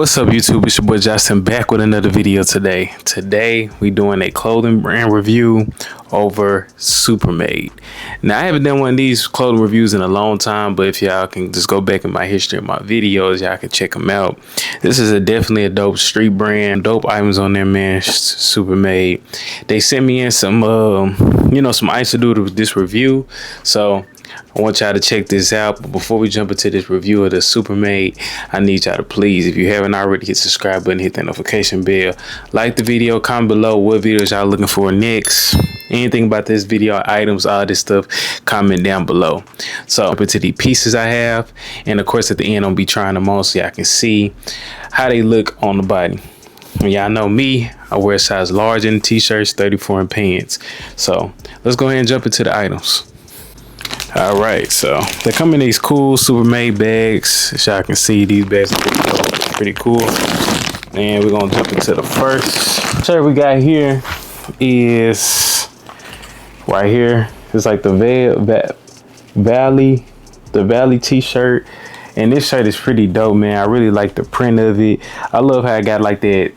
What's up YouTube, it's your boy Justin back with another video today. Today we doing a clothing brand review over SUPERMADE. Now I haven't done one of these clothing reviews in a long time, but if y'all can just go back in my history of my videos, y'all can check them out. This is definitely a dope street brand, dope items on there, man. SUPERMADE. They sent me in some some items to do this review, so I want y'all to check this out. But before we jump into this review of the SUPERMADE, I need y'all to please, if you haven't already, hit the subscribe button, hit that notification bell, like the video, comment below what videos y'all looking for next. Anything about this video, items, all this stuff, comment down below. So up into the pieces I have, and of course at the end I'll be trying them on so y'all can see how they look on the body. Y'all know me, I wear size large in t-shirts, 34 in pants. So let's go ahead and jump into the items. All right, so they come in these cool SUPERMADE bags. As y'all can see, these bags are pretty cool. And we're gonna jump into the first shirt we got here. Is right here. It's like the Valley t-shirt, and this shirt is pretty dope, man. I really like the print of it. I love how it got like that,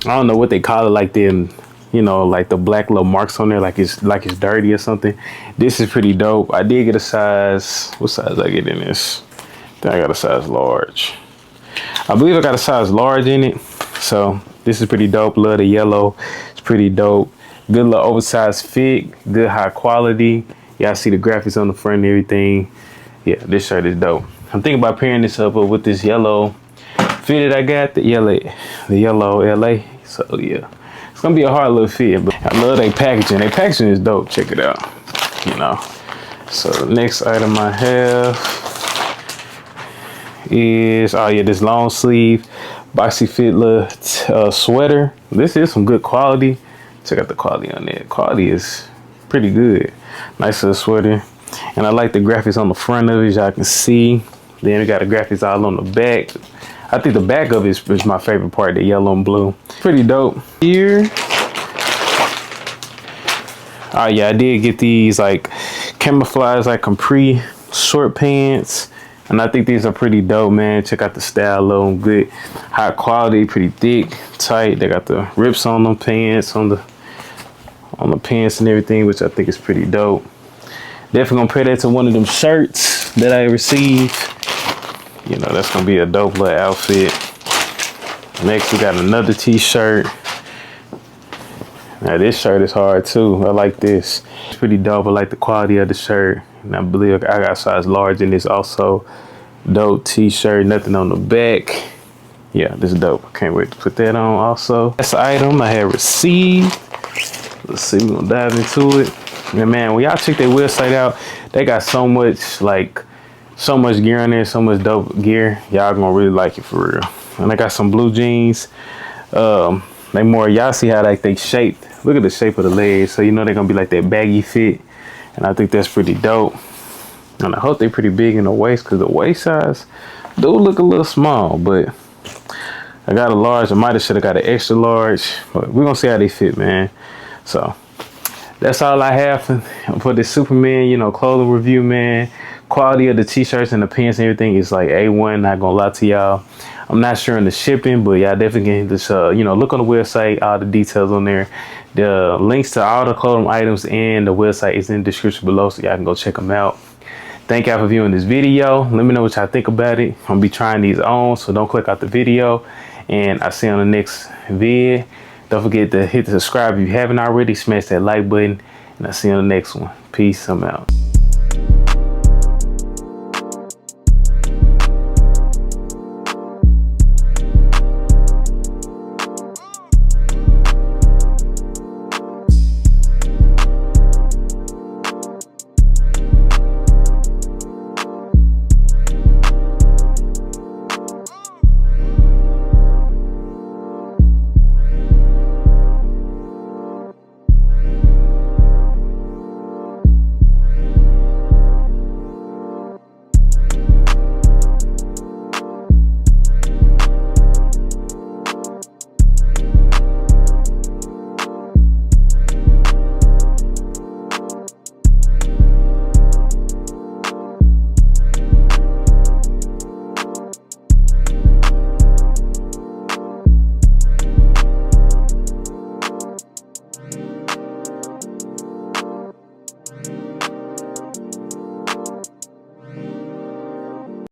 I don't know what they call it, like them, like the black little marks on there, like it's dirty or something. This is pretty dope. I did get a size, what size did I get in this? Then I got a size large. I believe I got a size large in it. So this is pretty dope. Love the yellow. It's pretty dope. Good little oversized fit, good high quality. Y'all see the graphics on the front and everything. Yeah, this shirt is dope. I'm thinking about pairing this up with this yellow fit that I got, the yellow LA. So yeah, it's gonna be a hard little fit, but I love their packaging. Their packaging is dope. Check it out. So the next item I have is, oh yeah, this long sleeve boxy fit little sweater. This is some good quality. Check out the quality on there. Quality is pretty good. Nice little sweater. And I like the graphics on the front of it, y'all can see. Then we got the graphics all on the back. I think the back of it is my favorite part, the yellow and blue. Pretty dope. Here, oh yeah, I did get these like camouflage, like capri short pants. And I think these are pretty dope, man. Check out the style of them. Good, high quality, pretty thick, tight. They got the rips on them pants, on the pants and everything, which I think is pretty dope. Definitely gonna pair that to one of them shirts that I received. That's gonna be a dope little outfit. Next, we got another t-shirt. Now this shirt is hard too. I like this. It's pretty dope. I like the quality of the shirt. And I believe I got size large in this also. Dope t-shirt, nothing on the back. Yeah, this is dope. I can't wait to put that on also. That's the item I have received. Let's see, we're gonna dive into it. And man, when y'all check their website out, they got so much gear on there, so much dope gear. Y'all gonna really like it for real. And I got some blue jeans. They more, y'all see how they shaped. Look at the shape of the legs. So they're gonna be like that baggy fit. And I think that's pretty dope. And I hope they're pretty big in the waist, because the waist size do look a little small, but I got a large. I should have got an extra large, but we're gonna see how they fit, man. So that's all I have for this SUPERMADE, clothing review, man. Quality of the t-shirts and the pants and everything is like A1, not gonna lie to y'all. I'm not sure in the shipping, but y'all definitely can just look on the website, all the details on there. The links to all the clothing items and the website is in the description below, so y'all can go check them out. Thank y'all for viewing this video. Let me know what y'all think about it. I'm gonna be trying these on, so don't click out the video. And I'll see you on the next vid. Don't forget to hit the subscribe if you haven't already. Smash that like button, and I'll see you on the next one. Peace. I'm out.